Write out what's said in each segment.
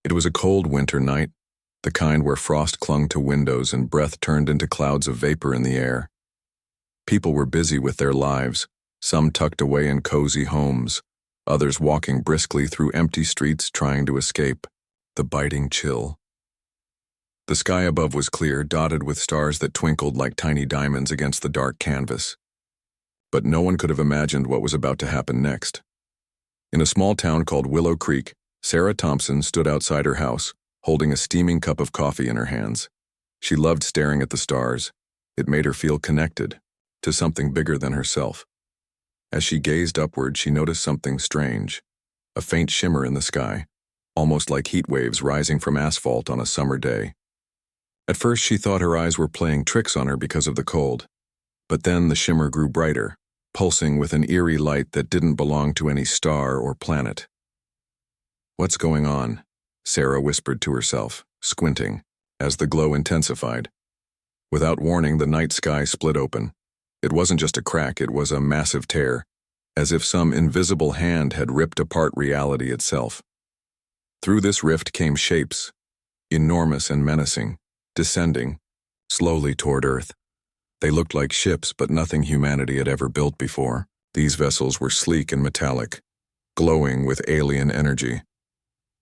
It was a cold winter night, the kind where frost clung to windows and breath turned into clouds of vapor in the air. People were busy with their lives, some tucked away in cozy homes, others walking briskly through empty streets trying to escape the biting chill. The sky above was clear, dotted with stars that twinkled like tiny diamonds against the dark canvas. But no one could have imagined what was about to happen next. In a small town called Willow Creek, Sarah Thompson stood outside her house, holding a steaming cup of coffee in her hands. She loved staring at the stars. It made her feel connected to something bigger than herself. As she gazed upward, she noticed something strange, a faint shimmer in the sky, almost like heat waves rising from asphalt on a summer day. At first, she thought her eyes were playing tricks on her because of the cold. But then the shimmer grew brighter, pulsing with an eerie light that didn't belong to any star or planet. "What's going on?" Sarah whispered to herself, squinting, as the glow intensified. Without warning, the night sky split open. It wasn't just a crack, it was a massive tear, as if some invisible hand had ripped apart reality itself. Through this rift came shapes, enormous and menacing, descending slowly toward Earth. They looked like ships, but nothing humanity had ever built before. These vessels were sleek and metallic, glowing with alien energy,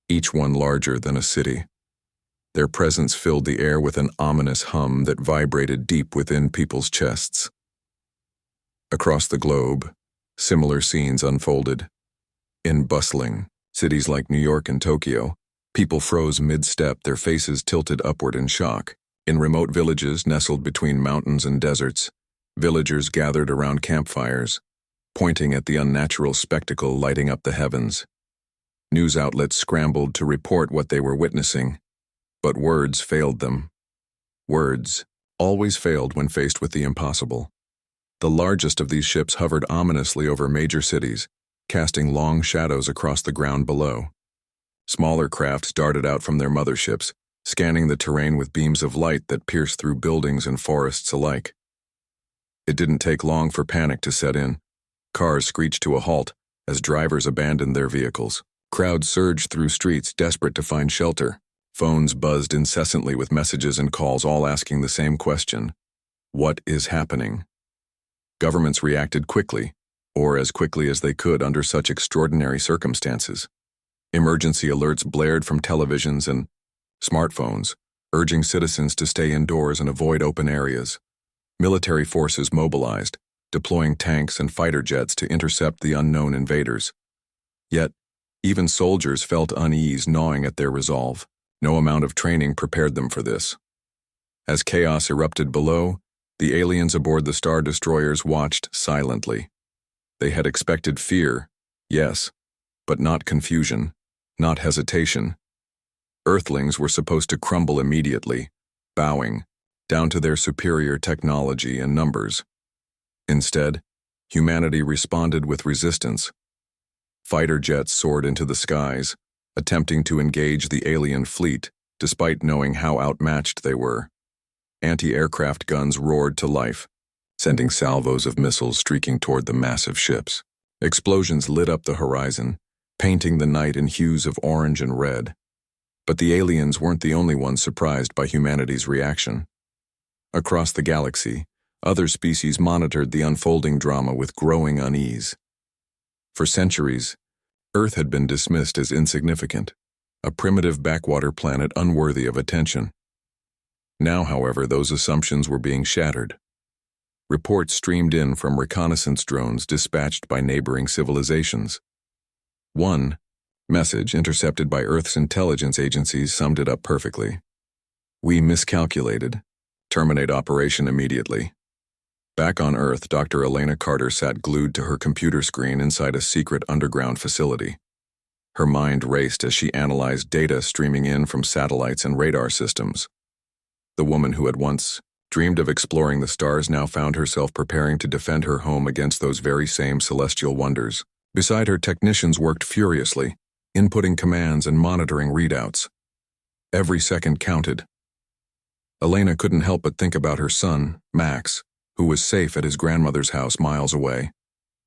each one larger than a city. Their presence filled the air with an ominous hum that vibrated deep within people's chests. Across the globe, similar scenes unfolded. In bustling cities like New York and Tokyo, people froze mid-step, their faces tilted upward in shock. In remote villages nestled between mountains and deserts, villagers gathered around campfires, pointing at the unnatural spectacle lighting up the heavens. News outlets scrambled to report what they were witnessing, but words failed them. Words always failed when faced with the impossible. The largest of these ships hovered ominously over major cities, casting long shadows across the ground below. Smaller crafts darted out from their motherships, scanning the terrain with beams of light that pierced through buildings and forests alike. It didn't take long for panic to set in. Cars screeched to a halt as drivers abandoned their vehicles. Crowds surged through streets, desperate to find shelter. Phones buzzed incessantly with messages and calls, all asking the same question: what is happening? Governments reacted quickly, or as quickly as they could under such extraordinary circumstances. Emergency alerts blared from televisions and smartphones, urging citizens to stay indoors and avoid open areas. Military forces mobilized, deploying tanks and fighter jets to intercept the unknown invaders. Yet, even soldiers felt unease gnawing at their resolve. No amount of training prepared them for this. As chaos erupted below, the aliens aboard the Star Destroyers watched silently. They had expected fear, yes, but not confusion, not hesitation. Earthlings were supposed to crumble immediately, bowing, down to their superior technology and numbers. Instead, humanity responded with resistance. Fighter jets soared into the skies, attempting to engage the alien fleet, despite knowing how outmatched they were. Anti-aircraft guns roared to life, sending salvos of missiles streaking toward the massive ships. Explosions lit up the horizon, painting the night in hues of orange and red. But the aliens weren't the only ones surprised by humanity's reaction. Across the galaxy, other species monitored the unfolding drama with growing unease. For centuries, Earth had been dismissed as insignificant, a primitive backwater planet unworthy of attention. Now, however, those assumptions were being shattered. Reports streamed in from reconnaissance drones dispatched by neighboring civilizations. One message intercepted by Earth's intelligence agencies summed it up perfectly. "We miscalculated. Terminate operation immediately." Back on Earth, Dr. Elena Carter sat glued to her computer screen inside a secret underground facility. Her mind raced as she analyzed data streaming in from satellites and radar systems. The woman who had once dreamed of exploring the stars now found herself preparing to defend her home against those very same celestial wonders. Beside her, technicians worked furiously, inputting commands and monitoring readouts. Every second counted. Elena couldn't help but think about her son, Max, who was safe at his grandmother's house miles away.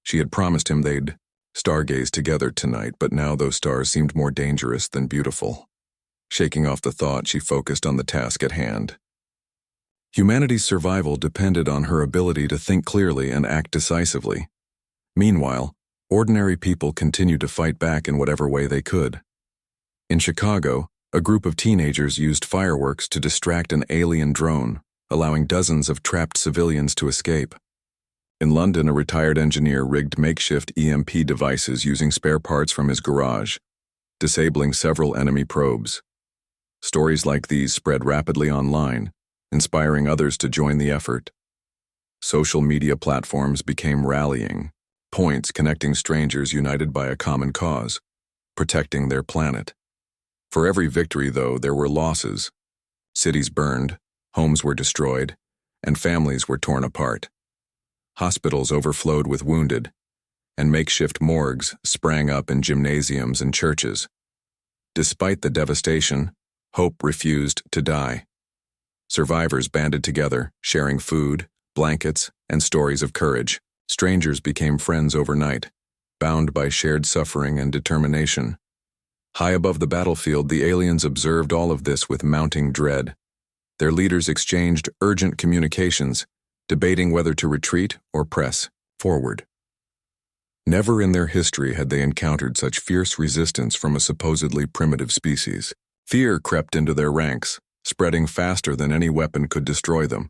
She had promised him they'd stargaze together tonight, but now those stars seemed more dangerous than beautiful. Shaking off the thought, she focused on the task at hand. Humanity's survival depended on her ability to think clearly and act decisively. Meanwhile, ordinary people continued to fight back in whatever way they could. In Chicago, a group of teenagers used fireworks to distract an alien drone, allowing dozens of trapped civilians to escape. In London, a retired engineer rigged makeshift EMP devices using spare parts from his garage, disabling several enemy probes. Stories like these spread rapidly online, inspiring others to join the effort. Social media platforms became rallying points connecting strangers united by a common cause, protecting their planet. For every victory, though, there were losses. Cities burned, homes were destroyed, and families were torn apart. Hospitals overflowed with wounded, and makeshift morgues sprang up in gymnasiums and churches. Despite the devastation, hope refused to die. Survivors banded together, sharing food, blankets, and stories of courage. Strangers became friends overnight, bound by shared suffering and determination. High above the battlefield, the aliens observed all of this with mounting dread. Their leaders exchanged urgent communications, debating whether to retreat or press forward. Never in their history had they encountered such fierce resistance from a supposedly primitive species. Fear crept into their ranks, spreading faster than any weapon could destroy them.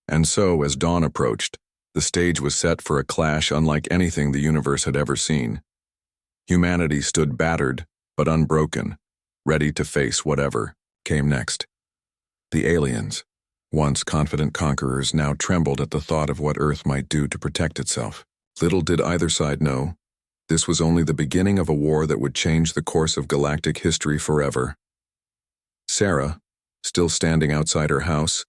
And so, as dawn approached, the stage was set for a clash unlike anything the universe had ever seen. Humanity stood battered, but unbroken, ready to face whatever came next. The aliens, once confident conquerors, now trembled at the thought of what Earth might do to protect itself. Little did either side know, this was only the beginning of a war that would change the course of galactic history forever. Sarah, still standing outside her house,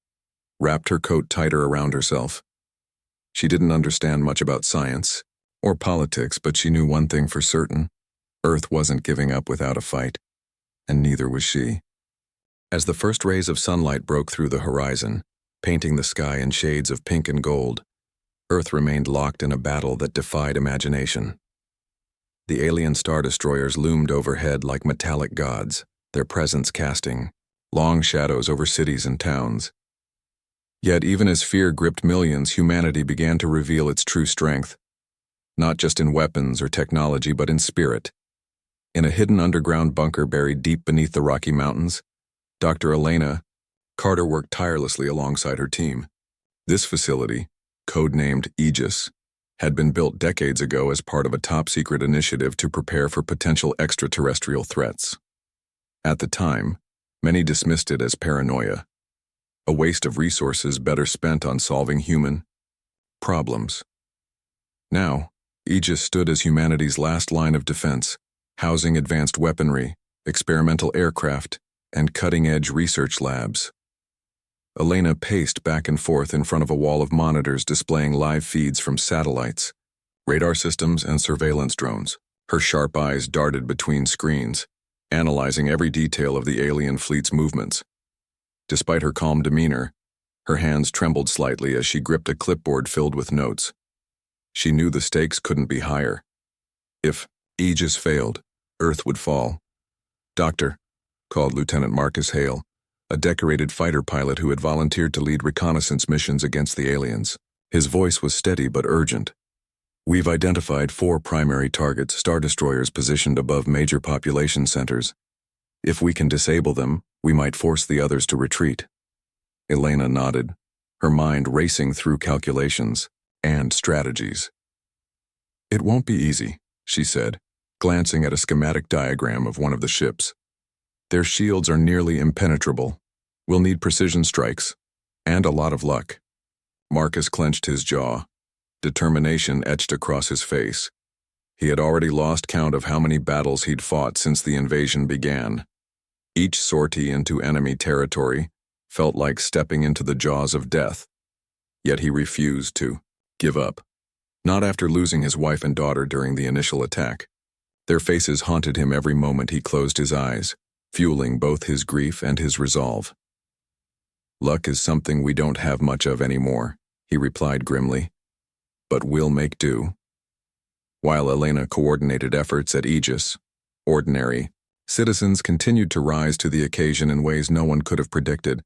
wrapped her coat tighter around herself. She didn't understand much about science or politics, but she knew one thing for certain. Earth wasn't giving up without a fight, and neither was she. As the first rays of sunlight broke through the horizon, painting the sky in shades of pink and gold, Earth remained locked in a battle that defied imagination. The alien star destroyers loomed overhead like metallic gods, their presence casting long shadows over cities and towns. Yet even as fear gripped millions, humanity began to reveal its true strength, not just in weapons or technology, but in spirit. In a hidden underground bunker buried deep beneath the Rocky Mountains, Dr. Elena Carter worked tirelessly alongside her team. This facility, codenamed Aegis, had been built decades ago as part of a top-secret initiative to prepare for potential extraterrestrial threats. At the time, many dismissed it as paranoia, a waste of resources better spent on solving human problems. Now, Aegis stood as humanity's last line of defense, housing advanced weaponry, experimental aircraft, and cutting-edge research labs. Elena paced back and forth in front of a wall of monitors displaying live feeds from satellites, radar systems, and surveillance drones. Her sharp eyes darted between screens, analyzing every detail of the alien fleet's movements. Despite her calm demeanor, her hands trembled slightly as she gripped a clipboard filled with notes. She knew the stakes couldn't be higher. If Aegis failed, Earth would fall. "Doctor," called Lieutenant Marcus Hale, a decorated fighter pilot who had volunteered to lead reconnaissance missions against the aliens. His voice was steady but urgent. "We've identified 4 primary targets, star destroyers positioned above major population centers. If we can disable them, we might force the others to retreat." Elena nodded, her mind racing through calculations and strategies. "It won't be easy," she said, glancing at a schematic diagram of one of the ships. "Their shields are nearly impenetrable. We'll need precision strikes, and a lot of luck." Marcus clenched his jaw. Determination etched across his face. He had already lost count of how many battles he'd fought since the invasion began. Each sortie into enemy territory felt like stepping into the jaws of death. Yet he refused to give up. Not after losing his wife and daughter during the initial attack. Their faces haunted him every moment he closed his eyes, fueling both his grief and his resolve. "Luck is something we don't have much of anymore," he replied grimly. "But we'll make do." While Elena coordinated efforts at Aegis, ordinary, Citizens continued to rise to the occasion in ways no one could have predicted.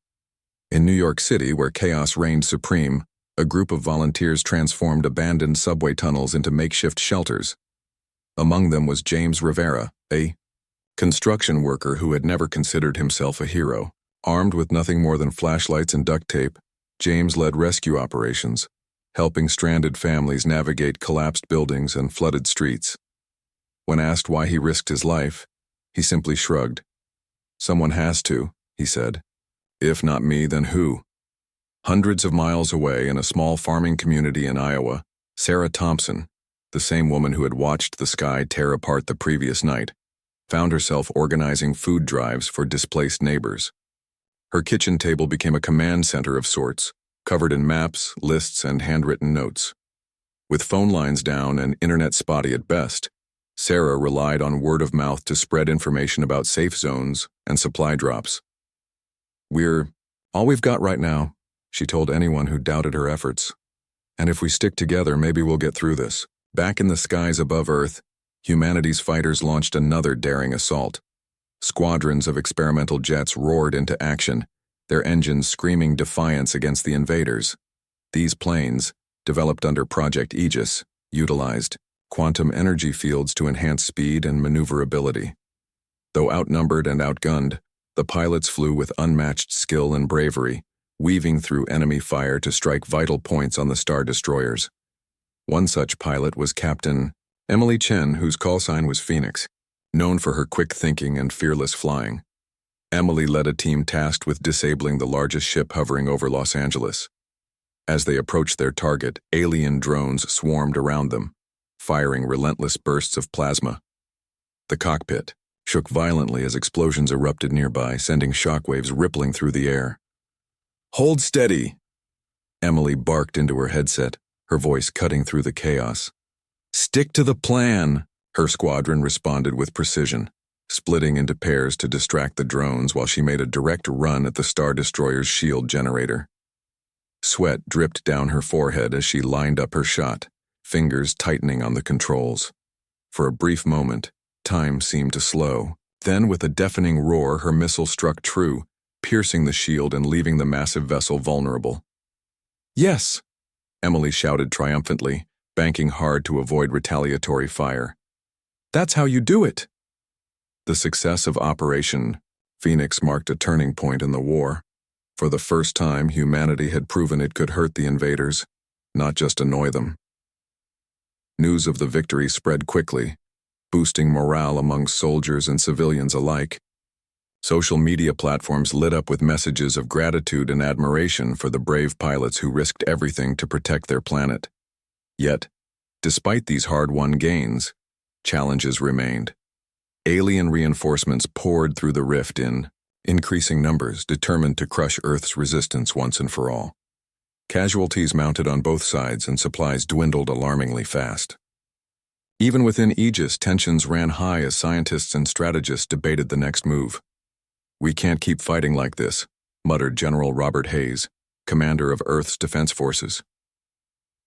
In New York City, where chaos reigned supreme, a group of volunteers transformed abandoned subway tunnels into makeshift shelters. Among them was James Rivera, a construction worker who had never considered himself a hero. Armed with nothing more than flashlights and duct tape, James led rescue operations, helping stranded families navigate collapsed buildings and flooded streets. When asked why he risked his life, he simply shrugged. "Someone has to," he said. "If not me, then who?" Hundreds of miles away in a small farming community in Iowa, Sarah Thompson, the same woman who had watched the sky tear apart the previous night, found herself organizing food drives for displaced neighbors. Her kitchen table became a command center of sorts, covered in maps, lists, and handwritten notes. With phone lines down and internet spotty at best, Sarah relied on word of mouth to spread information about safe zones and supply drops. "We're all we've got right now," she told anyone who doubted her efforts. "And if we stick together, maybe we'll get through this." Back in the skies above Earth, humanity's fighters launched another daring assault. Squadrons of experimental jets roared into action, their engines screaming defiance against the invaders. These planes, developed under Project Aegis, utilized quantum energy fields to enhance speed and maneuverability. Though outnumbered and outgunned, the pilots flew with unmatched skill and bravery, weaving through enemy fire to strike vital points on the Star Destroyers. One such pilot was Captain Emily Chen, whose call sign was Phoenix, known for her quick thinking and fearless flying. Emily led a team tasked with disabling the largest ship hovering over Los Angeles. As they approached their target, alien drones swarmed around them, firing relentless bursts of plasma. The cockpit shook violently as explosions erupted nearby, sending shockwaves rippling through the air. "Hold steady," Emily barked into her headset, her voice cutting through the chaos. "Stick to the plan," her squadron responded with precision, splitting into pairs to distract the drones while she made a direct run at the Star Destroyer's shield generator. Sweat dripped down her forehead as she lined up her shot, fingers tightening on the controls. For a brief moment, time seemed to slow. Then, with a deafening roar, her missile struck true, piercing the shield and leaving the massive vessel vulnerable. "Yes!" Emily shouted triumphantly, banking hard to avoid retaliatory fire. "That's how you do it!" The success of Operation Phoenix marked a turning point in the war. For the first time, humanity had proven it could hurt the invaders, not just annoy them. News of the victory spread quickly, boosting morale among soldiers and civilians alike. Social media platforms lit up with messages of gratitude and admiration for the brave pilots who risked everything to protect their planet. Yet, despite these hard-won gains, challenges remained. Alien reinforcements poured through the rift in increasing numbers, determined to crush Earth's resistance once and for all. Casualties mounted on both sides and supplies dwindled alarmingly fast. Even within Aegis, tensions ran high as scientists and strategists debated the next move. "We can't keep fighting like this," muttered General Robert Hayes, commander of Earth's defense forces.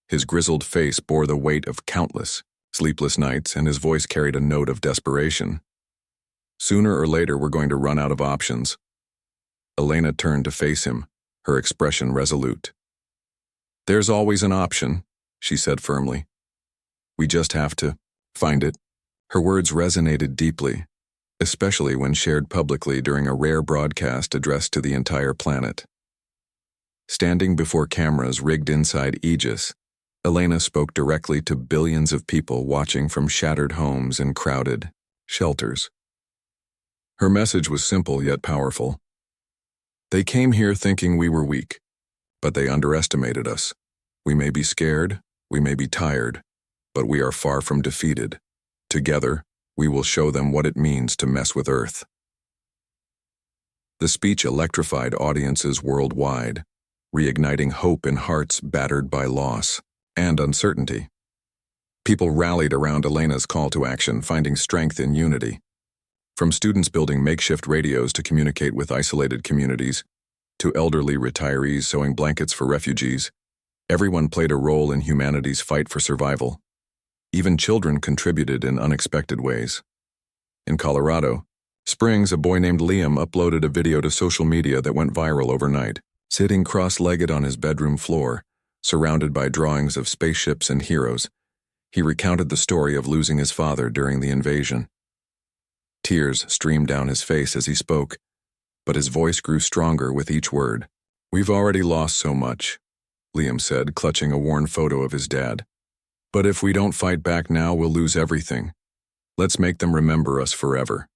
His grizzled face bore the weight of countless sleepless nights, and his voice carried a note of desperation. "Sooner or later, we're going to run out of options." Elena turned to face him, her expression resolute. "There's always an option," she said firmly. "We just have to find it." Her words resonated deeply, especially when shared publicly during a rare broadcast addressed to the entire planet. Standing before cameras rigged inside Aegis, Elena spoke directly to billions of people watching from shattered homes and crowded shelters. Her message was simple yet powerful. "They came here thinking we were weak, but they underestimated us. We may be scared, we may be tired, but we are far from defeated. Together, we will show them what it means to mess with Earth." The speech electrified audiences worldwide, reigniting hope in hearts battered by loss and uncertainty. People rallied around Elena's call to action, finding strength in unity. From students building makeshift radios to communicate with isolated communities, to elderly retirees sewing blankets for refugees, everyone played a role in humanity's fight for survival. Even children contributed in unexpected ways. In Colorado, Springs, a boy named Liam, uploaded a video to social media that went viral overnight. Sitting cross-legged on his bedroom floor, surrounded by drawings of spaceships and heroes, he recounted the story of losing his father during the invasion. Tears streamed down his face as he spoke, but his voice grew stronger with each word. "We've already lost so much," Liam said, clutching a worn photo of his dad. "But if we don't fight back now, we'll lose everything. Let's make them remember us forever."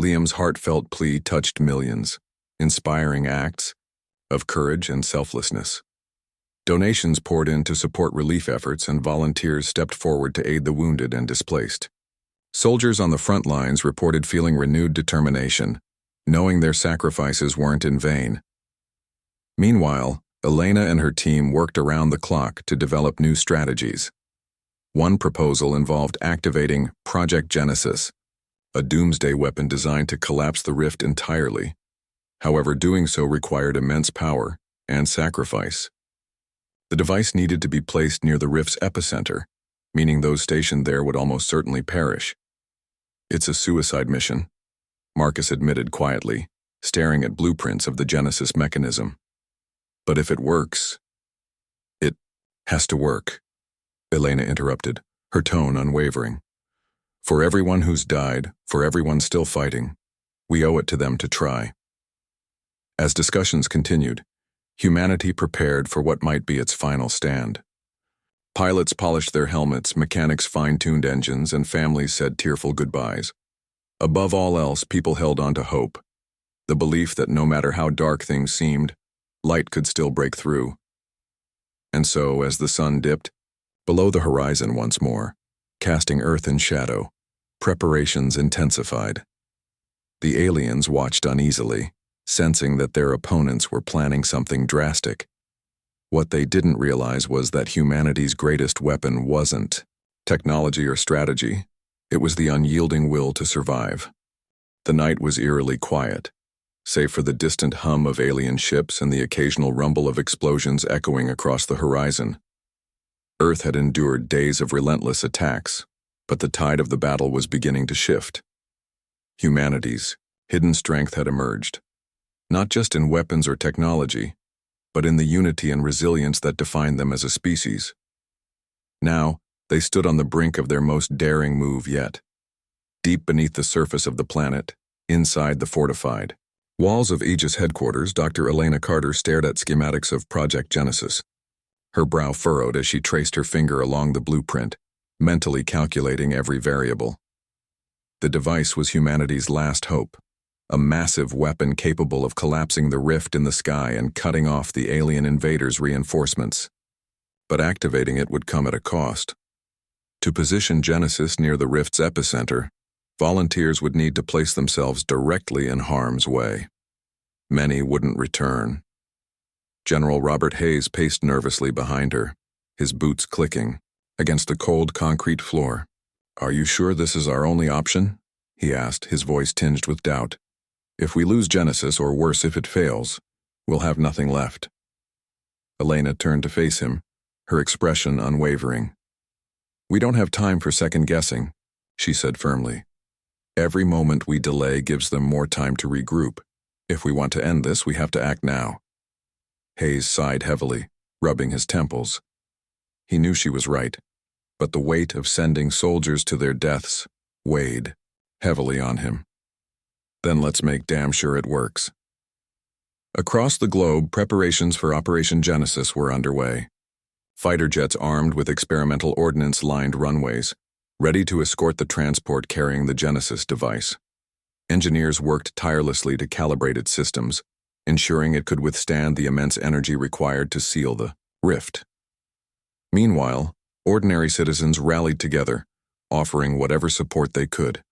Liam's heartfelt plea touched millions, inspiring acts of courage and selflessness. Donations poured in to support relief efforts, and volunteers stepped forward to aid the wounded and displaced. Soldiers on the front lines reported feeling renewed determination, knowing their sacrifices weren't in vain. Meanwhile, Elena and her team worked around the clock to develop new strategies. One proposal involved activating Project Genesis, a doomsday weapon designed to collapse the rift entirely. However, doing so required immense power and sacrifice. The device needed to be placed near the rift's epicenter, meaning those stationed there would almost certainly perish. "It's a suicide mission," Marcus admitted quietly, staring at blueprints of the Genesis mechanism. "But if it works..." "It has to work," Elena interrupted, her tone unwavering. "For everyone who's died, for everyone still fighting, we owe it to them to try." As discussions continued, humanity prepared for what might be its final stand. Pilots polished their helmets, mechanics fine-tuned engines, and families said tearful goodbyes. Above all else, people held on to hope, the belief that no matter how dark things seemed, light could still break through. And so, as the sun dipped below the horizon once more, casting Earth in shadow, preparations intensified. The aliens watched uneasily, sensing that their opponents were planning something drastic. What they didn't realize was that humanity's greatest weapon wasn't technology or strategy. It was the unyielding will to survive. The night was eerily quiet, save for the distant hum of alien ships and the occasional rumble of explosions echoing across the horizon. Earth had endured days of relentless attacks, but the tide of the battle was beginning to shift. Humanity's hidden strength had emerged, not just in weapons or technology, but in the unity and resilience that defined them as a species. Now, they stood on the brink of their most daring move yet. Deep beneath the surface of the planet, inside the fortified walls of Aegis headquarters, Dr. Elena Carter stared at schematics of Project Genesis. Her brow furrowed as she traced her finger along the blueprint, mentally calculating every variable. The device was humanity's last hope, a massive weapon capable of collapsing the rift in the sky and cutting off the alien invaders' reinforcements. But activating it would come at a cost. To position Genesis near the rift's epicenter, volunteers would need to place themselves directly in harm's way. Many wouldn't return. General Robert Hayes paced nervously behind her, his boots clicking against the cold concrete floor. "Are you sure this is our only option?" he asked, his voice tinged with doubt. "If we lose Genesis, or worse if it fails, we'll have nothing left." Elena turned to face him, her expression unwavering. "We don't have time for second-guessing," she said firmly. "Every moment we delay gives them more time to regroup. If we want to end this, we have to act now." Hayes sighed heavily, rubbing his temples. He knew she was right, but the weight of sending soldiers to their deaths weighed heavily on him. "Then let's make damn sure it works." Across the globe, preparations for Operation Genesis were underway. Fighter jets armed with experimental ordnance lined runways, ready to escort the transport carrying the Genesis device. Engineers worked tirelessly to calibrate its systems, ensuring it could withstand the immense energy required to seal the rift. Meanwhile, ordinary citizens rallied together, offering whatever support they could.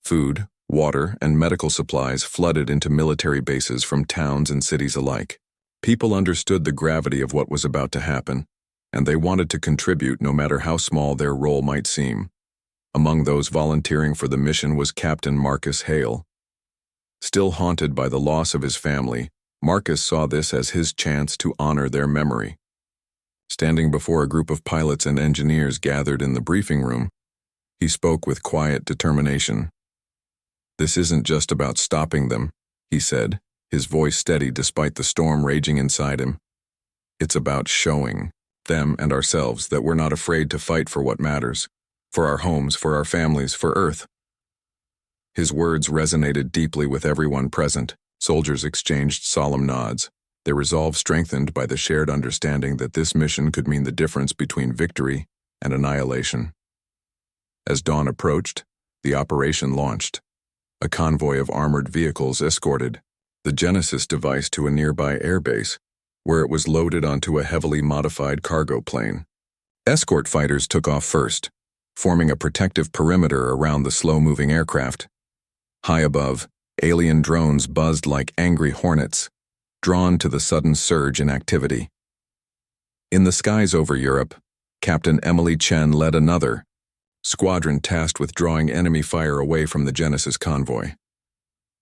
Food, water, and medical supplies flooded into military bases from towns and cities alike. People understood the gravity of what was about to happen, and they wanted to contribute no matter how small their role might seem. Among those volunteering for the mission was Captain Marcus Hale. Still haunted by the loss of his family, Marcus saw this as his chance to honor their memory. Standing before a group of pilots and engineers gathered in the briefing room, he spoke with quiet determination. This isn't just about stopping them, he said, his voice steady despite the storm raging inside him. It's about showing them and ourselves that we're not afraid to fight for what matters, for our homes, for our families, for Earth. His words resonated deeply with everyone present. Soldiers exchanged solemn nods, their resolve strengthened by the shared understanding that this mission could mean the difference between victory and annihilation. As dawn approached, the operation launched. A convoy of armored vehicles escorted the Genesis device to a nearby airbase, where it was loaded onto a heavily modified cargo plane. Escort fighters took off first, forming a protective perimeter around the slow-moving aircraft. High above, alien drones buzzed like angry hornets, drawn to the sudden surge in activity. In the skies over Europe, Captain Emily Chen led another squadron tasked with drawing enemy fire away from the Genesis convoy.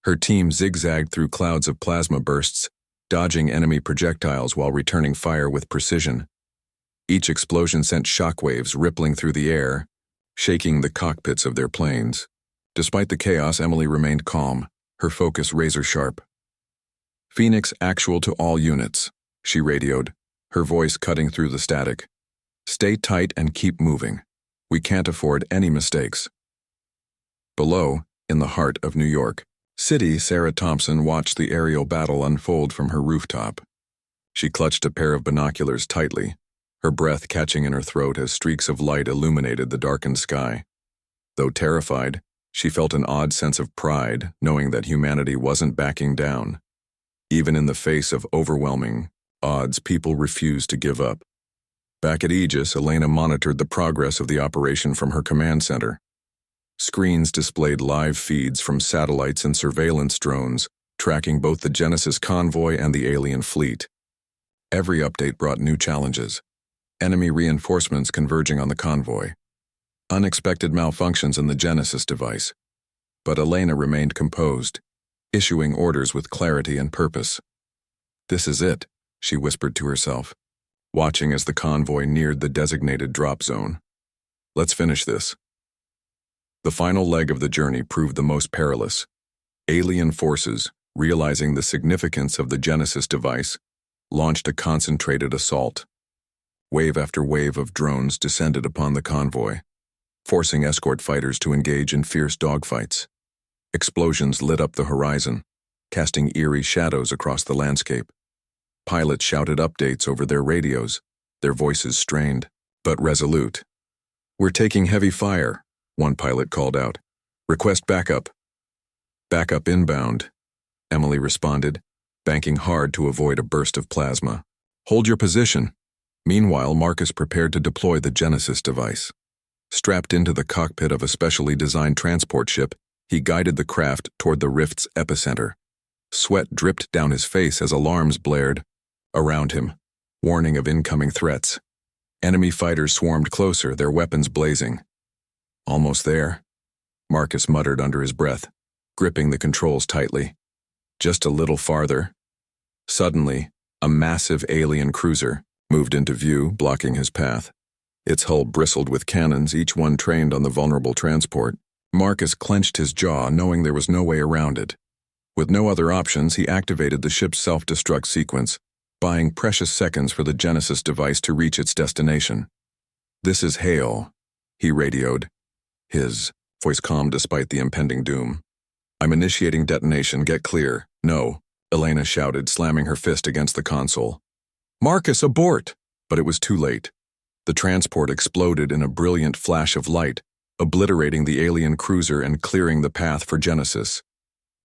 Her team zigzagged through clouds of plasma bursts, dodging enemy projectiles while returning fire with precision. Each explosion sent shockwaves rippling through the air, shaking the cockpits of their planes. Despite the chaos, Emily remained calm, her focus razor-sharp. "Phoenix actual to all units," she radioed, her voice cutting through the static. "Stay tight and keep moving. We can't afford any mistakes." Below, in the heart of New York City, Sarah Thompson watched the aerial battle unfold from her rooftop. She clutched a pair of binoculars tightly, her breath catching in her throat as streaks of light illuminated the darkened sky. Though terrified, she felt an odd sense of pride, knowing that humanity wasn't backing down. Even in the face of overwhelming odds, people refused to give up. Back at Aegis, Elena monitored the progress of the operation from her command center. Screens displayed live feeds from satellites and surveillance drones, tracking both the Genesis convoy and the alien fleet. Every update brought new challenges. Enemy reinforcements converging on the convoy. Unexpected malfunctions in the Genesis device. But Elena remained composed, issuing orders with clarity and purpose. "This is it," she whispered to herself, watching as the convoy neared the designated drop zone. "Let's finish this." The final leg of the journey proved the most perilous. Alien forces, realizing the significance of the Genesis device, launched a concentrated assault. Wave after wave of drones descended upon the convoy, forcing escort fighters to engage in fierce dogfights. Explosions lit up the horizon, casting eerie shadows across the landscape. Pilots shouted updates over their radios, their voices strained, but resolute. "We're taking heavy fire," one pilot called out. "Request backup." "Backup inbound," Emily responded, banking hard to avoid a burst of plasma. "Hold your position." Meanwhile, Marcus prepared to deploy the Genesis device. Strapped into the cockpit of a specially designed transport ship, he guided the craft toward the rift's epicenter. Sweat dripped down his face as alarms blared around him, warning of incoming threats. Enemy fighters swarmed closer, their weapons blazing. "Almost there," Marcus muttered under his breath, gripping the controls tightly. Just a little farther. Suddenly, a massive alien cruiser moved into view, blocking his path. Its hull bristled with cannons, each one trained on the vulnerable transport. Marcus clenched his jaw, knowing there was no way around it. With no other options, he activated the ship's self-destruct sequence, buying precious seconds for the Genesis device to reach its destination. "This is Hale," he radioed, his voice calm despite the impending doom. "I'm initiating detonation, get clear." "No," Elena shouted, slamming her fist against the console. "Marcus, abort!" But it was too late. The transport exploded in a brilliant flash of light, obliterating the alien cruiser and clearing the path for Genesis.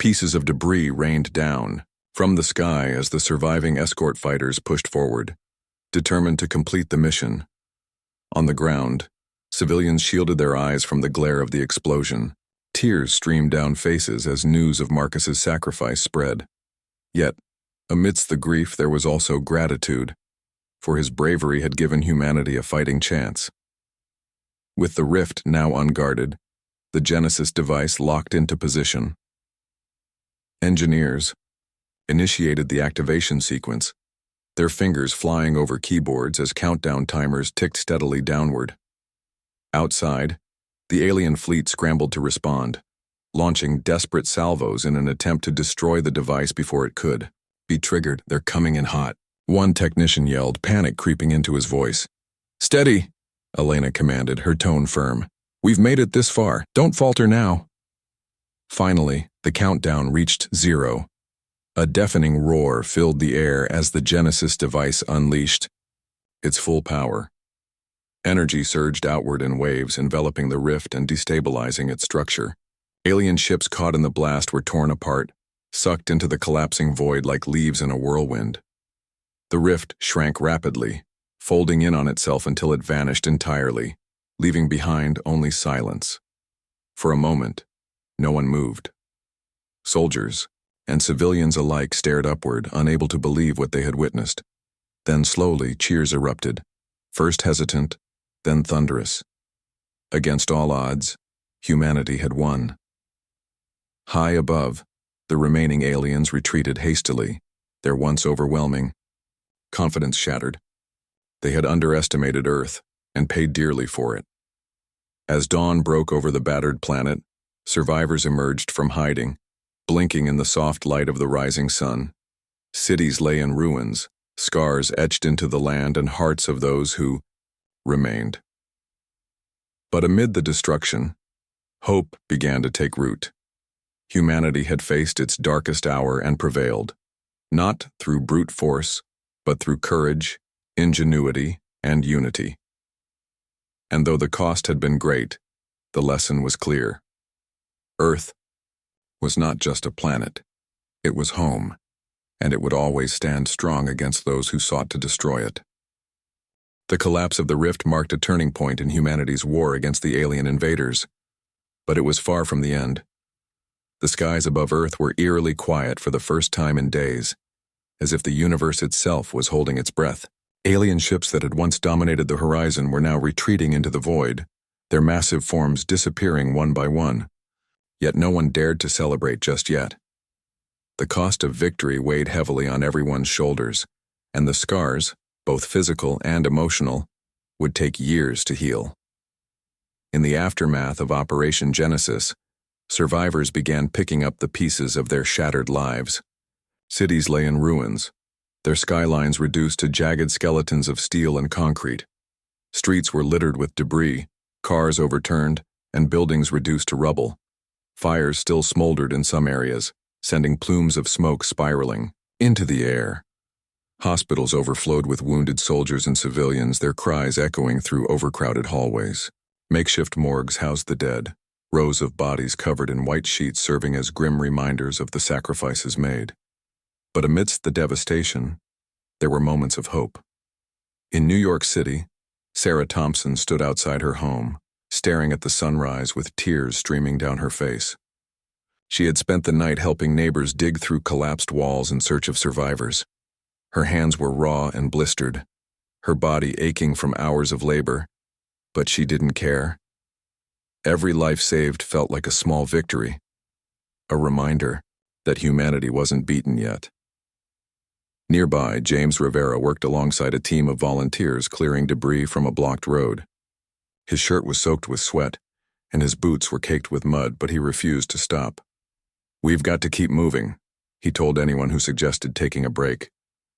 Pieces of debris rained down from the sky as the surviving escort fighters pushed forward, determined to complete the mission. On the ground, civilians shielded their eyes from the glare of the explosion. Tears streamed down faces as news of Marcus's sacrifice spread. Yet, amidst the grief, there was also gratitude, for his bravery had given humanity a fighting chance. With the rift now unguarded, the Genesis device locked into position. Engineers initiated the activation sequence, their fingers flying over keyboards as countdown timers ticked steadily downward. Outside, the alien fleet scrambled to respond, launching desperate salvos in an attempt to destroy the device before it could be triggered. "They're coming in hot," one technician yelled, panic creeping into his voice. "Steady," Elena commanded, her tone firm. "We've made it this far. Don't falter now." Finally, the countdown reached 0. A deafening roar filled the air as the Genesis device unleashed its full power. Energy surged outward in waves, enveloping the rift and destabilizing its structure. Alien ships caught in the blast were torn apart, sucked into the collapsing void like leaves in a whirlwind. The rift shrank rapidly, folding in on itself until it vanished entirely, leaving behind only silence. For a moment, no one moved. Soldiers and civilians alike stared upward, unable to believe what they had witnessed. Then slowly, cheers erupted, first hesitant, then thunderous. Against all odds, humanity had won. High above, the remaining aliens retreated hastily, their once overwhelming confidence shattered. They had underestimated Earth and paid dearly for it. As dawn broke over the battered planet, survivors emerged from hiding, blinking in the soft light of the rising sun. Cities lay in ruins, scars etched into the land and hearts of those who remained. But amid the destruction, hope began to take root. Humanity had faced its darkest hour and prevailed, not through brute force, but through courage, ingenuity, and unity. And though the cost had been great, the lesson was clear. Earth was not just a planet, it was home, and it would always stand strong against those who sought to destroy it. The collapse of the rift marked a turning point in humanity's war against the alien invaders, but it was far from the end. The skies above Earth were eerily quiet for the first time in days, as if the universe itself was holding its breath. Alien ships that had once dominated the horizon were now retreating into the void, their massive forms disappearing one by one. Yet no one dared to celebrate just yet. The cost of victory weighed heavily on everyone's shoulders, and the scars, both physical and emotional, would take years to heal. In the aftermath of Operation Genesis, survivors began picking up the pieces of their shattered lives. Cities lay in ruins, their skylines reduced to jagged skeletons of steel and concrete. Streets were littered with debris, cars overturned, and buildings reduced to rubble. Fires still smoldered in some areas, sending plumes of smoke spiraling into the air. Hospitals overflowed with wounded soldiers and civilians, their cries echoing through overcrowded hallways. Makeshift morgues housed the dead, rows of bodies covered in white sheets serving as grim reminders of the sacrifices made. But amidst the devastation, there were moments of hope. In New York City, Sarah Thompson stood outside her home, staring at the sunrise with tears streaming down her face. She had spent the night helping neighbors dig through collapsed walls in search of survivors. Her hands were raw and blistered, her body aching from hours of labor, but she didn't care. Every life saved felt like a small victory, a reminder that humanity wasn't beaten yet. Nearby, James Rivera worked alongside a team of volunteers clearing debris from a blocked road. His shirt was soaked with sweat, and his boots were caked with mud, but he refused to stop. "We've got to keep moving," he told anyone who suggested taking a break.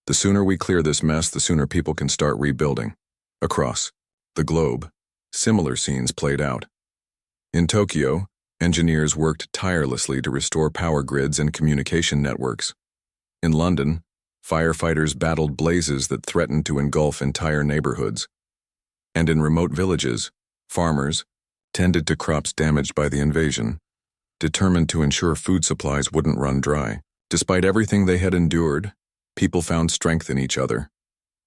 "The sooner we clear this mess, the sooner people can start rebuilding." Across the globe, similar scenes played out. In Tokyo, engineers worked tirelessly to restore power grids and communication networks. In London, firefighters battled blazes that threatened to engulf entire neighborhoods. And in remote villages, farmers tended to crops damaged by the invasion, determined to ensure food supplies wouldn't run dry. Despite everything they had endured, people found strength in each other,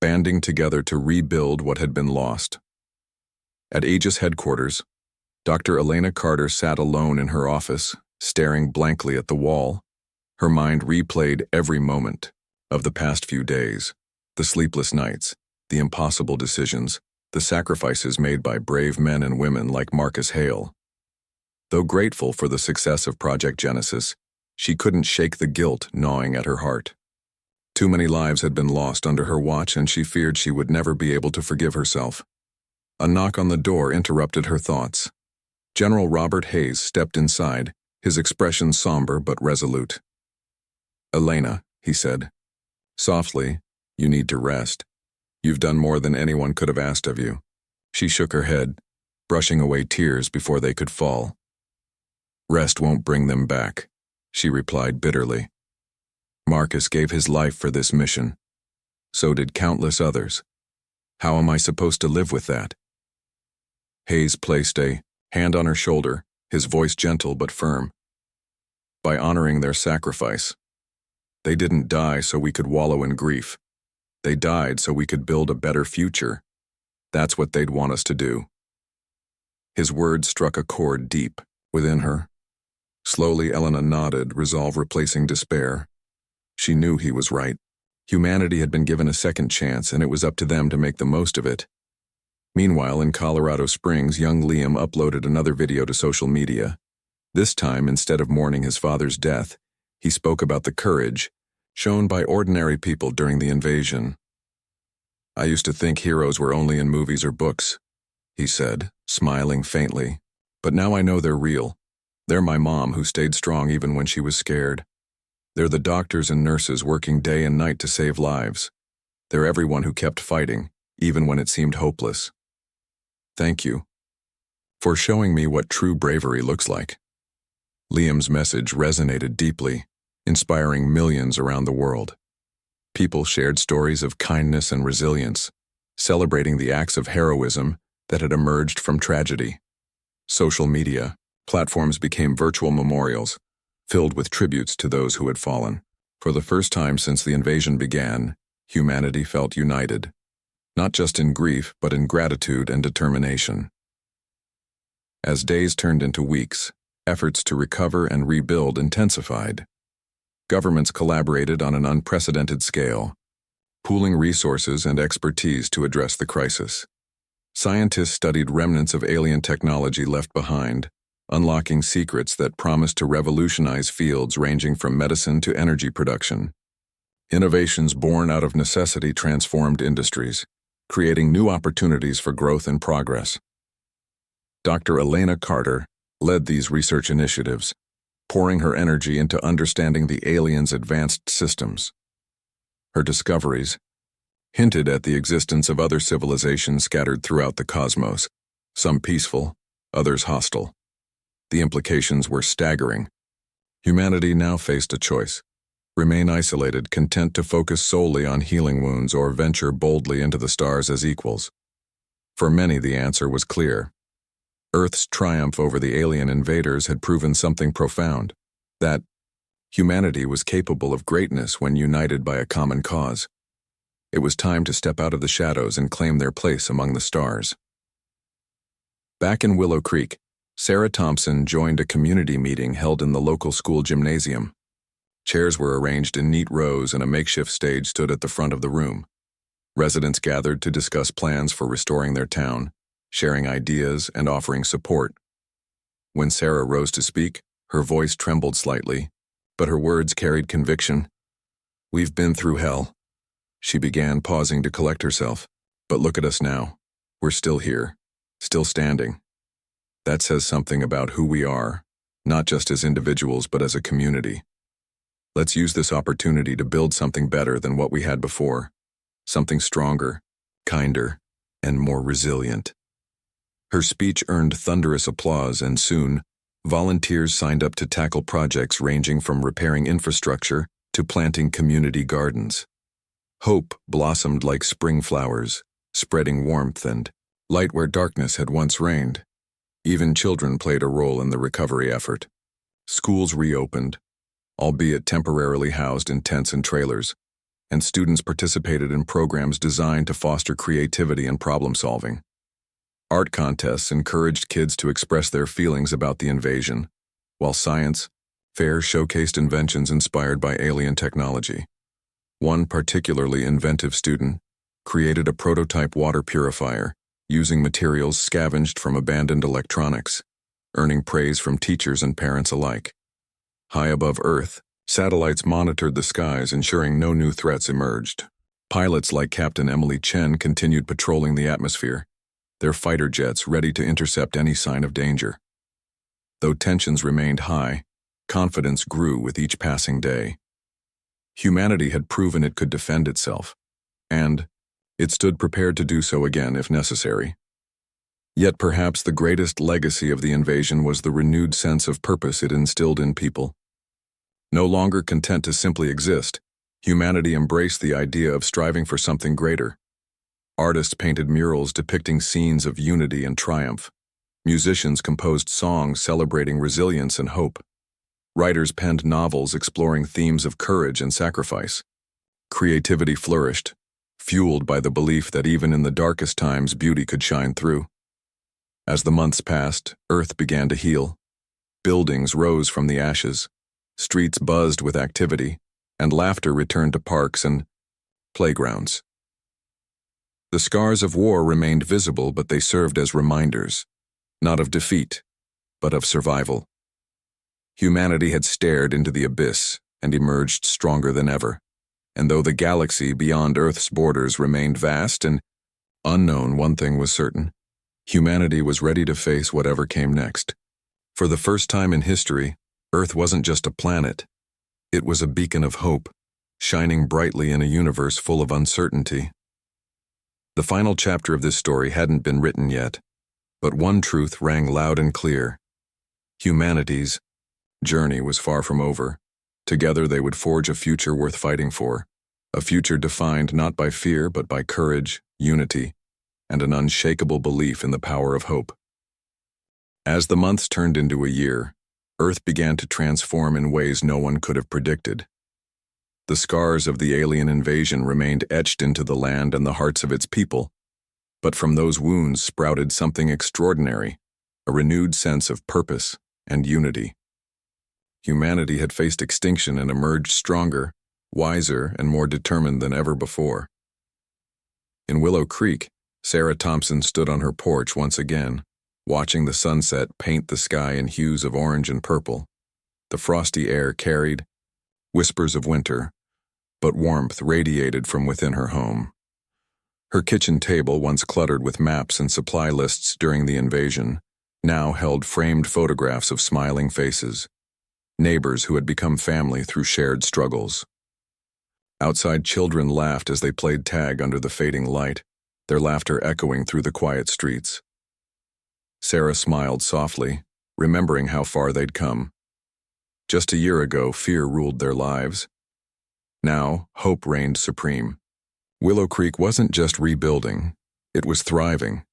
banding together to rebuild what had been lost. At Aegis headquarters, Dr. Elena Carter sat alone in her office, staring blankly at the wall. Her mind replayed every moment of the past few days, the sleepless nights, the impossible decisions, the sacrifices made by brave men and women like Marcus Hale. Though grateful for the success of Project Genesis, she couldn't shake the guilt gnawing at her heart. Too many lives had been lost under her watch, and she feared she would never be able to forgive herself. A knock on the door interrupted her thoughts. General Robert Hayes stepped inside, his expression somber but resolute. "Elena," he said, softly, "you need to rest. You've done more than anyone could have asked of you." She shook her head, brushing away tears before they could fall. "Rest won't bring them back," she replied bitterly. "Marcus gave his life for this mission. So did countless others. How am I supposed to live with that?" Hayes placed a hand on her shoulder, his voice gentle but firm. "By honoring their sacrifice. They didn't die so we could wallow in grief. They died so we could build a better future. That's what they'd want us to do." His words struck a chord deep within her. Slowly, Elena nodded, resolve replacing despair. She knew he was right. Humanity had been given a second chance, and it was up to them to make the most of it. Meanwhile, in Colorado Springs, young Liam uploaded another video to social media. This time, instead of mourning his father's death, he spoke about the courage shown by ordinary people during the invasion. "I used to think heroes were only in movies or books," he said, smiling faintly. "But now I know they're real. They're my mom who stayed strong even when she was scared. They're the doctors and nurses working day and night to save lives. They're everyone who kept fighting, even when it seemed hopeless. Thank you for showing me what true bravery looks like." Liam's message resonated deeply, inspiring millions around the world. People shared stories of kindness and resilience, celebrating the acts of heroism that had emerged from tragedy. Social media platforms became virtual memorials, filled with tributes to those who had fallen. For the first time since the invasion began, humanity felt united, not just in grief, but in gratitude and determination. As days turned into weeks, efforts to recover and rebuild intensified. Governments collaborated on an unprecedented scale, pooling resources and expertise to address the crisis. Scientists studied remnants of alien technology left behind, unlocking secrets that promised to revolutionize fields ranging from medicine to energy production. Innovations born out of necessity transformed industries, creating new opportunities for growth and progress. Dr. Elena Carter led these research initiatives, pouring her energy into understanding the aliens' advanced systems. Her discoveries hinted at the existence of other civilizations scattered throughout the cosmos, some peaceful, others hostile. The implications were staggering. Humanity now faced a choice: remain isolated, content to focus solely on healing wounds, or venture boldly into the stars as equals. For many, the answer was clear. Earth's triumph over the alien invaders had proven something profound: that humanity was capable of greatness when united by a common cause. It was time to step out of the shadows and claim their place among the stars. Back in Willow Creek, Sarah Thompson joined a community meeting held in the local school gymnasium. Chairs were arranged in neat rows and a makeshift stage stood at the front of the room. Residents gathered to discuss plans for restoring their town, sharing ideas and offering support. When Sarah rose to speak, her voice trembled slightly, but her words carried conviction. "We've been through hell," she began, pausing to collect herself. "But look at us now. We're still here, still standing. That says something about who we are, not just as individuals but as a community. Let's use this opportunity to build something better than what we had before, something stronger, kinder, and more resilient." Her speech earned thunderous applause, and soon, volunteers signed up to tackle projects ranging from repairing infrastructure to planting community gardens. Hope blossomed like spring flowers, spreading warmth and light where darkness had once reigned. Even children played a role in the recovery effort. Schools reopened, albeit temporarily housed in tents and trailers, and students participated in programs designed to foster creativity and problem-solving. Art contests encouraged kids to express their feelings about the invasion, while science fairs showcased inventions inspired by alien technology. One particularly inventive student created a prototype water purifier using materials scavenged from abandoned electronics, earning praise from teachers and parents alike. High above Earth, satellites monitored the skies, ensuring no new threats emerged. Pilots like Captain Emily Chen continued patrolling the atmosphere, their fighter jets ready to intercept any sign of danger. Though tensions remained high, Confidence grew with each passing day. Humanity had proven it could defend itself, and it stood prepared to do so again if necessary. Yet perhaps the greatest legacy of the invasion was the renewed sense of purpose it instilled in people. No longer content to simply exist, humanity embraced the idea of striving for something greater. Artists painted murals depicting scenes of unity and triumph. Musicians composed songs celebrating resilience and hope. Writers penned novels exploring themes of courage and sacrifice. Creativity flourished, fueled by the belief that even in the darkest times beauty could shine through. As the months passed, Earth began to heal. Buildings rose from the ashes, streets buzzed with activity, and laughter returned to parks and playgrounds. The scars of war remained visible, but they served as reminders, not of defeat, but of survival. Humanity had stared into the abyss and emerged stronger than ever, and though the galaxy beyond Earth's borders remained vast and unknown, one thing was certain: humanity was ready to face whatever came next. For the first time in history, Earth wasn't just a planet. It was a beacon of hope, shining brightly in a universe full of uncertainty. The final chapter of this story hadn't been written yet, but one truth rang loud and clear. Humanity's journey was far from over. Together they would forge a future worth fighting for, a future defined not by fear but by courage, unity, and an unshakable belief in the power of hope. As the months turned into a year, Earth began to transform in ways no one could have predicted. The scars of the alien invasion remained etched into the land and the hearts of its people, but from those wounds sprouted something extraordinary, a renewed sense of purpose and unity. Humanity had faced extinction and emerged stronger, wiser, and more determined than ever before. In Willow Creek, Sarah Thompson stood on her porch once again, watching the sunset paint the sky in hues of orange and purple. The frosty air carried whispers of winter, but warmth radiated from within her home. Her kitchen table, once cluttered with maps and supply lists during the invasion, now held framed photographs of smiling faces, neighbors who had become family through shared struggles. Outside, children laughed as they played tag under the fading light, their laughter echoing through the quiet streets. Sarah smiled softly, remembering how far they'd come. Just a year ago, fear ruled their lives. Now, hope reigned supreme. Willow Creek wasn't just rebuilding, it was thriving.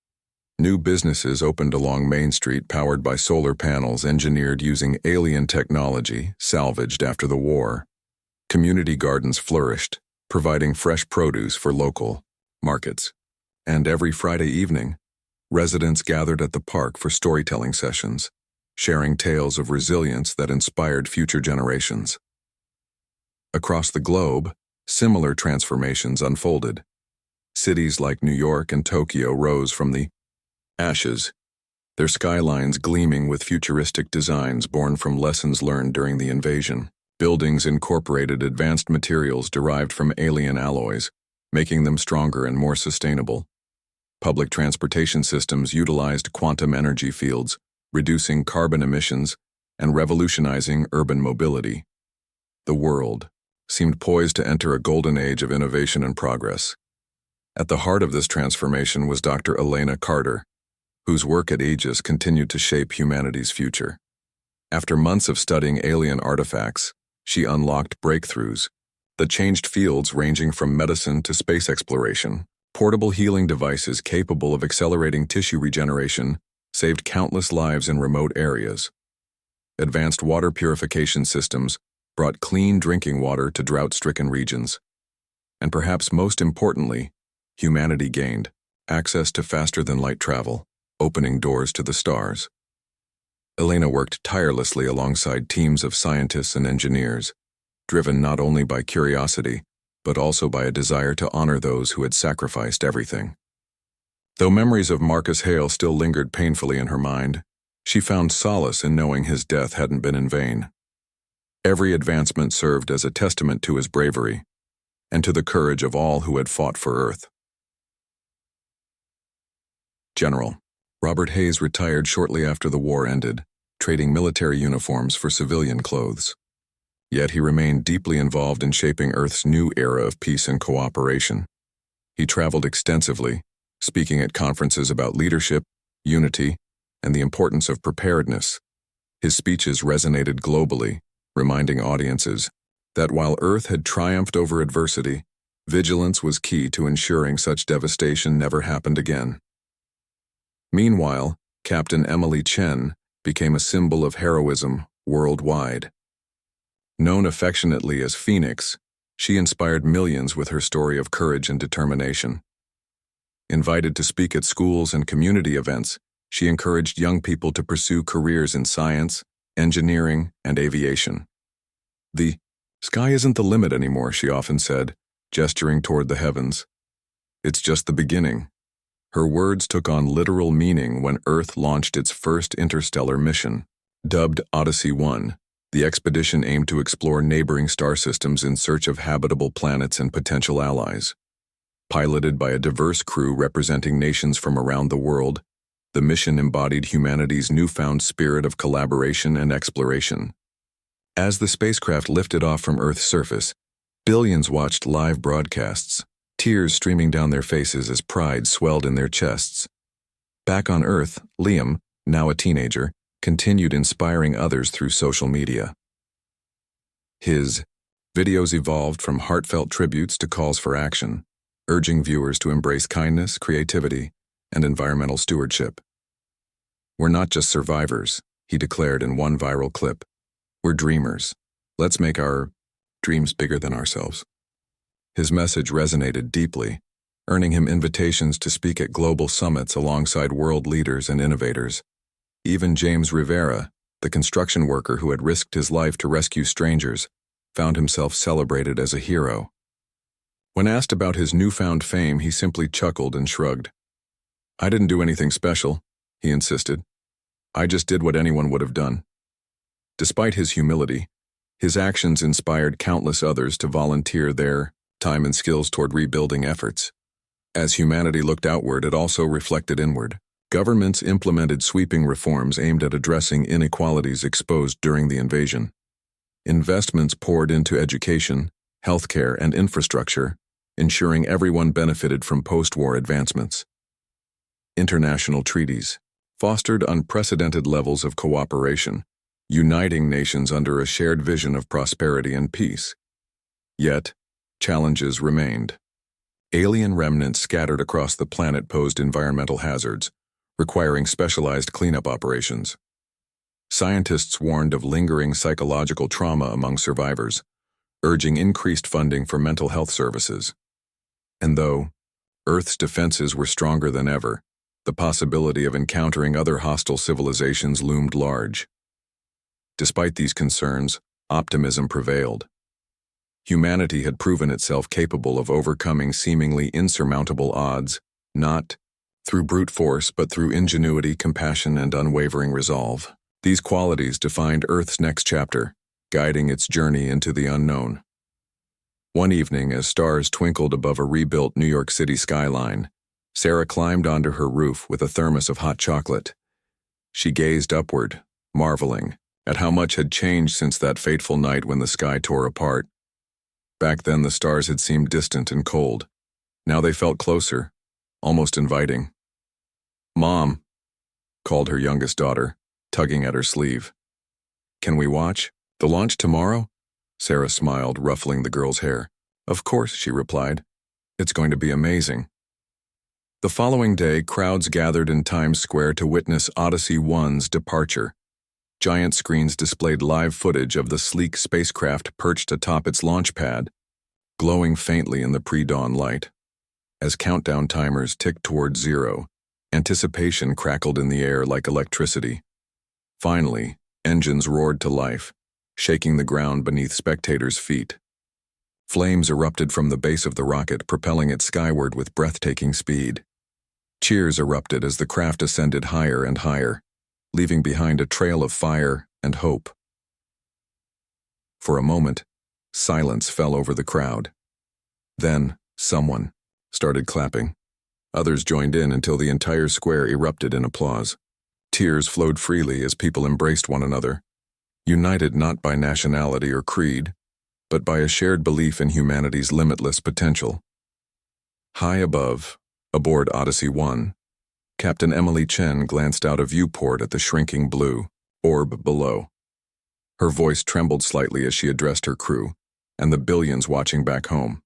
New businesses opened along Main Street powered by solar panels engineered using alien technology salvaged after the war. Community gardens flourished, providing fresh produce for local markets. And every Friday evening, residents gathered at the park for storytelling sessions, sharing tales of resilience that inspired future generations. Across the globe, similar transformations unfolded. Cities like New York and Tokyo rose from the ashes, their skylines gleaming with futuristic designs born from lessons learned during the invasion. Buildings incorporated advanced materials derived from alien alloys, making them stronger and more sustainable. Public transportation systems utilized quantum energy fields, reducing carbon emissions and revolutionizing urban mobility. The world seemed poised to enter a golden age of innovation and progress. At the heart of this transformation was Dr. Elena Carter, whose work at Aegis continued to shape humanity's future. After months of studying alien artifacts, she unlocked breakthroughs that changed fields ranging from medicine to space exploration. Portable healing devices capable of accelerating tissue regeneration saved countless lives in remote areas. Advanced water purification systems brought clean drinking water to drought-stricken regions. And perhaps most importantly, humanity gained access to faster-than-light travel, opening doors to the stars. Elena worked tirelessly alongside teams of scientists and engineers, driven not only by curiosity, but also by a desire to honor those who had sacrificed everything. Though memories of Marcus Hale still lingered painfully in her mind, she found solace in knowing his death hadn't been in vain. Every advancement served as a testament to his bravery and to the courage of all who had fought for Earth. General Robert Hayes retired shortly after the war ended, trading military uniforms for civilian clothes. Yet he remained deeply involved in shaping Earth's new era of peace and cooperation. He traveled extensively, speaking at conferences about leadership, unity, and the importance of preparedness. His speeches resonated globally, reminding audiences that while Earth had triumphed over adversity, vigilance was key to ensuring such devastation never happened again. Meanwhile, Captain Emily Chen became a symbol of heroism worldwide. Known affectionately as Phoenix, she inspired millions with her story of courage and determination. Invited to speak at schools and community events, she encouraged young people to pursue careers in science, engineering, and aviation. "The sky isn't the limit anymore," she often said, gesturing toward the heavens. "It's just the beginning." Her words took on literal meaning when Earth launched its first interstellar mission. Dubbed Odyssey 1, the expedition aimed to explore neighboring star systems in search of habitable planets and potential allies. Piloted by a diverse crew representing nations from around the world, the mission embodied humanity's newfound spirit of collaboration and exploration. As the spacecraft lifted off from Earth's surface, billions watched live broadcasts, tears streaming down their faces as pride swelled in their chests. Back on Earth, Liam, now a teenager, continued inspiring others through social media. His videos evolved from heartfelt tributes to calls for action, urging viewers to embrace kindness, creativity, and environmental stewardship. "We're not just survivors," he declared in one viral clip. "We're dreamers. Let's make our dreams bigger than ourselves." His message resonated deeply, earning him invitations to speak at global summits alongside world leaders and innovators. Even James Rivera, the construction worker who had risked his life to rescue strangers, found himself celebrated as a hero. When asked about his newfound fame, he simply chuckled and shrugged. "I didn't do anything special," he insisted. "I just did what anyone would have done." Despite his humility, his actions inspired countless others to volunteer their time and skills toward rebuilding efforts. As humanity looked outward, it also reflected inward. Governments implemented sweeping reforms aimed at addressing inequalities exposed during the invasion. Investments poured into education, healthcare, and infrastructure, ensuring everyone benefited from post-war advancements. International treaties fostered unprecedented levels of cooperation, uniting nations under a shared vision of prosperity and peace. Yet, challenges remained. Alien remnants scattered across the planet posed environmental hazards, requiring specialized cleanup operations. Scientists warned of lingering psychological trauma among survivors, urging increased funding for mental health services. And though Earth's defenses were stronger than ever, the possibility of encountering other hostile civilizations loomed large. Despite these concerns, optimism prevailed. Humanity had proven itself capable of overcoming seemingly insurmountable odds, not through brute force but through ingenuity, compassion, and unwavering resolve. These qualities defined Earth's next chapter, guiding its journey into the unknown. One evening, as stars twinkled above a rebuilt New York City skyline, Sarah climbed onto her roof with a thermos of hot chocolate. She gazed upward, marveling at how much had changed since that fateful night when the sky tore apart. Back then, the stars had seemed distant and cold. Now they felt closer, almost inviting. "Mom," called her youngest daughter, tugging at her sleeve. "Can we watch the launch tomorrow?" Sarah smiled, ruffling the girl's hair. "Of course," she replied. "It's going to be amazing." The following day, crowds gathered in Times Square to witness Odyssey 1's departure. Giant screens displayed live footage of the sleek spacecraft perched atop its launch pad, glowing faintly in the pre-dawn light. As countdown timers ticked toward zero, anticipation crackled in the air like electricity. Finally, engines roared to life, shaking the ground beneath spectators' feet. Flames erupted from the base of the rocket, propelling it skyward with breathtaking speed. Cheers erupted as the craft ascended higher and higher, leaving behind a trail of fire and hope. For a moment, silence fell over the crowd. Then, someone started clapping. Others joined in until the entire square erupted in applause. Tears flowed freely as people embraced one another, united not by nationality or creed, but by a shared belief in humanity's limitless potential. High above, aboard Odyssey 1, Captain Emily Chen glanced out a viewport at the shrinking blue orb below. Her voice trembled slightly as she addressed her crew and the billions watching back home.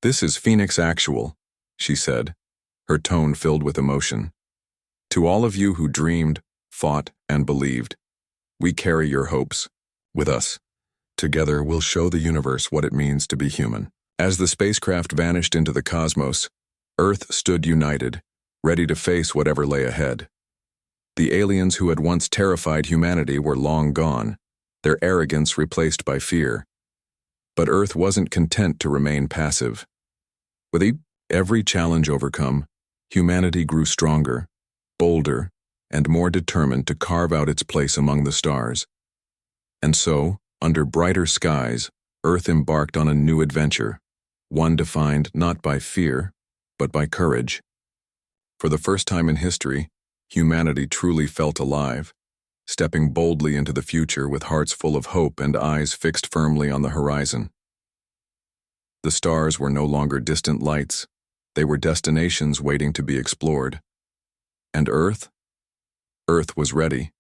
"This is Phoenix Actual," she said, her tone filled with emotion. "To all of you who dreamed, fought, and believed, we carry your hopes with us. Together, we'll show the universe what it means to be human." As the spacecraft vanished into the cosmos, Earth stood united, ready to face whatever lay ahead. The aliens who had once terrified humanity were long gone, their arrogance replaced by fear. But Earth wasn't content to remain passive. With every challenge overcome, humanity grew stronger, bolder, and more determined to carve out its place among the stars. And so, under brighter skies, Earth embarked on a new adventure, one defined not by fear, but by courage. For the first time in history, humanity truly felt alive, stepping boldly into the future with hearts full of hope and eyes fixed firmly on the horizon. The stars were no longer distant lights, they were destinations waiting to be explored. And Earth? Earth was ready.